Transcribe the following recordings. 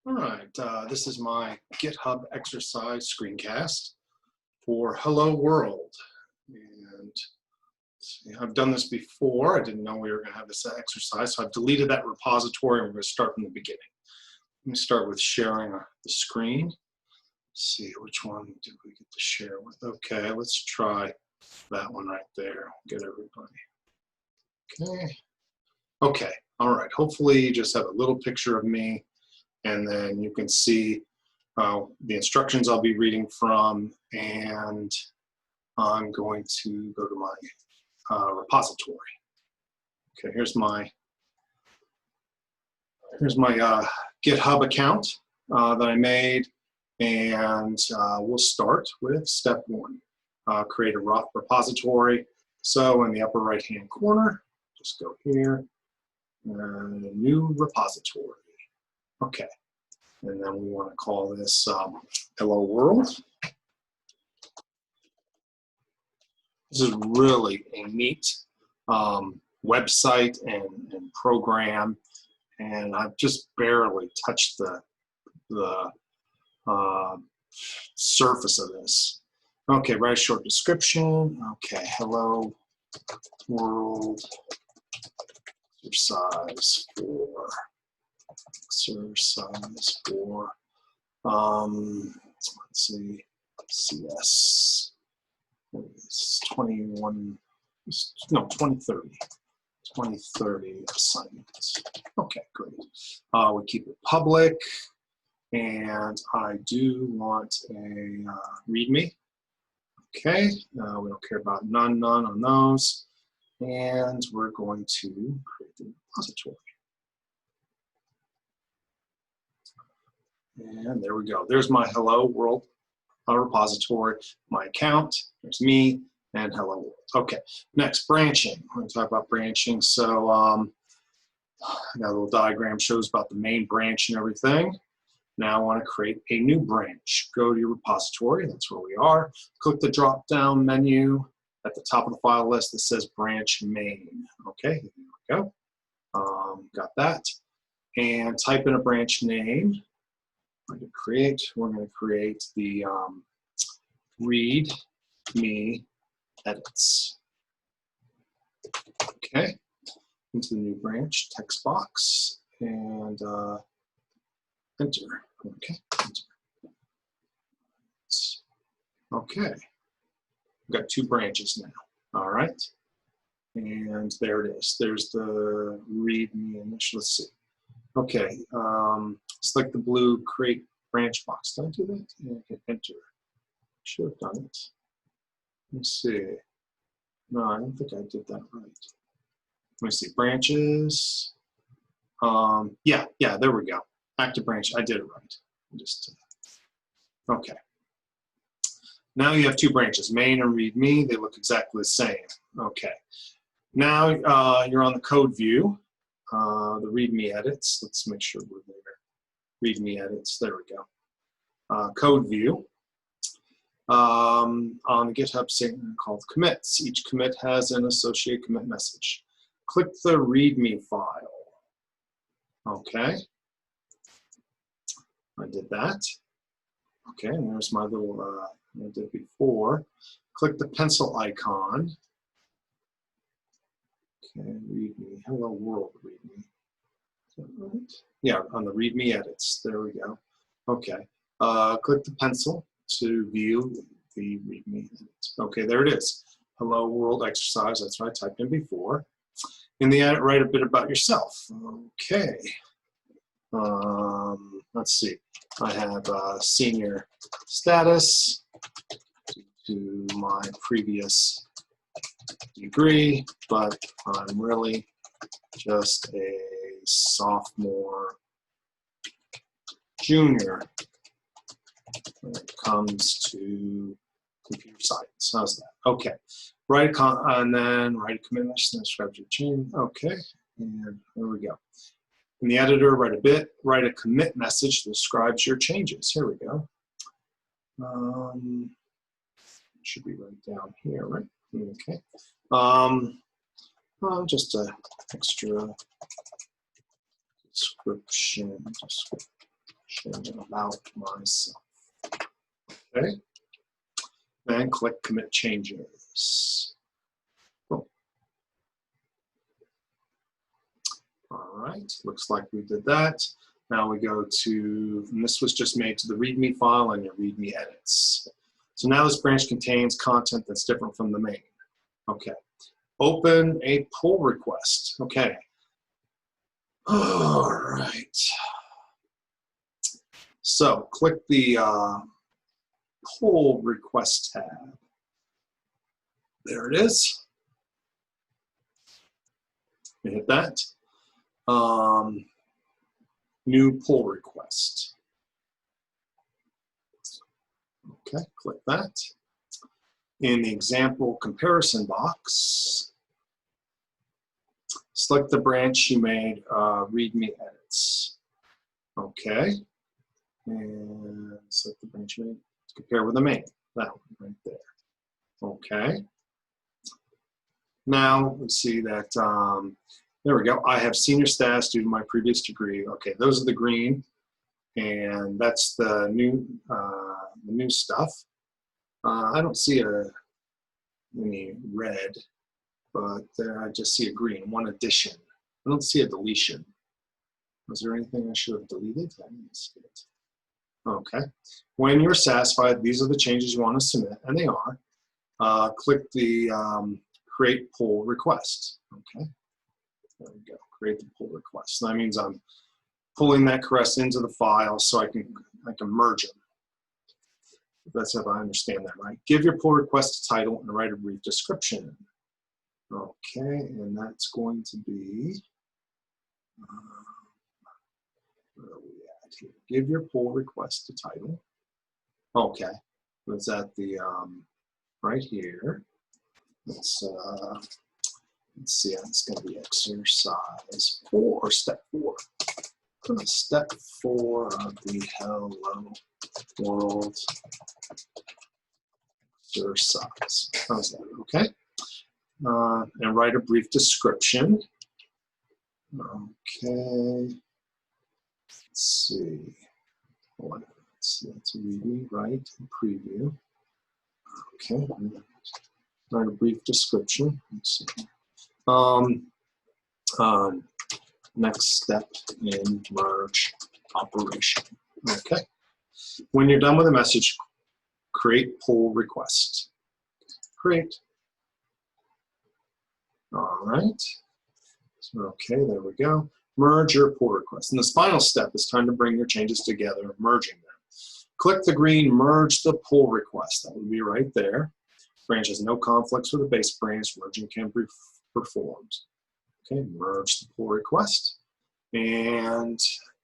All right, this is my GitHub exercise screencast for Hello World. And I've done this before. I didn't know we were going to have this exercise, so I've deleted that repository and we're going to start from the beginning. Let me start with sharing the screen. Let's see, which one did we get to share with? Okay, let's try that one right there. Get everybody. Okay. Okay, all right. Hopefully you just have a little picture of me, and then you can see the instructions I'll be reading from, and I'm going to go to my repository. Okay, here's my GitHub account that I made, and we'll start with step one. Create a repository. So in the upper right-hand corner, just go here, and a new repository. Okay, and then we want to call this Hello World. This is really a neat website and program, and I've just barely touched the surface of this. Okay, write a short description. Okay, Hello World exercise for let's see, CS 2030 assignments. Okay, great. We keep it public, and I do want a README. Okay, we don't care about none on those, and we're going to create the repository. And there we go. There's my Hello World repository, my account. There's me and Hello World. Okay, next, branching. We're going to talk about branching. So I got a little diagram shows about the main branch and everything. Now I want to create a new branch. Go to your repository. That's where we are. Click the drop-down menu at the top of the file list that says branch main. Okay, here we go. Got that. And type in a branch name. We're going to create the README edits. Okay, into the new branch text box and enter. Okay, enter. Okay, we've got two branches now. All right, and there it is. There's the README initial. Let's see. Okay, select the blue create branch box. Did I do that? Yeah, I can enter. Should have done it. Let me see. No, I don't think I did that right. Let me see. Branches. Yeah, there we go. Active branch. I did it right. Okay. Now you have two branches, main and README. They look exactly the same. Okay. Now you're on the code view. The README edits. Let's make sure we're there. README edits. There we go. Code view. On the GitHub statement called commits. Each commit has an associated commit message. Click the README file. Okay. I did that. Okay, and there's my little, I did before. Click the pencil icon. Okay, README, Hello World README. Is that right? Yeah, on the README edits. There we go. Okay, click the pencil to view the README edits. Okay, there it is. Hello World exercise. That's what I typed in before. In the edit, write a bit about yourself. Okay. Let's see. I have senior status to my previous degree, but I'm really just a sophomore, junior when it comes to computer science. How's that? Okay. And then write a commit message, describe your change. Okay, and there we go. In the editor, write a commit message that describes your changes. Here we go. It should be right down here, right? Okay. Just an extra description. about myself. Okay. And click Commit Changes. Cool. All right, looks like we did that. Now we go to, and this was just made to the README file and your README edits. So now this branch contains content that's different from the main. Okay. Open a pull request. Okay. All right. So click the pull request tab. There it is. Hit that. New pull request. Okay, click that. In the example comparison box, select the branch you made README edits. Okay, and select the branch you made to compare with the main. That one right there. Okay. Now we see that, there we go. I have senior status due to my previous degree. Okay, those are the green, and that's the new stuff. I don't see any red, but I just see a green, one addition. I don't see a deletion. Was there anything I should have deleted? I didn't see it. Okay. When you're satisfied, these are the changes you want to submit, and they are. Click the Create Pull Request. Okay. There we go. Create the pull request. So that means I'm pulling that request into the file so I can merge them. That's if I understand that right. Give your pull request a title and write a brief description. Okay, and that's going to be, where are we at here? Give your pull request a title. Okay, was that the, right here. Let's see, it's going to be exercise 4, step 4. Step 4 of the Hello World exercise. How's that? Okay. And write a brief description. Okay. Let's see. Let's read me, write, and preview. Okay. Write a brief description. Let's see. Next step in merge operation. Okay. When you're done with the message, create pull request. Create. All right. So, okay, there we go. Merge your pull request. And this final step is time to bring your changes together, merging them. Click the green merge the pull request. That would be right there. Branch has no conflicts with the base branch. Merging can be performed. Okay, merge the pull request, and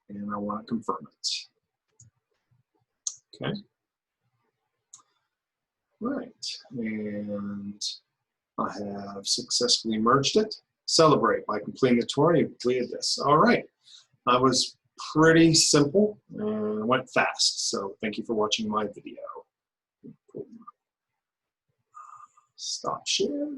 I want to confirm it. Okay. Right, and I have successfully merged it. Celebrate by completing the tour. You completed this. All right, that was pretty simple and went fast. So thank you for watching my video. Stop share.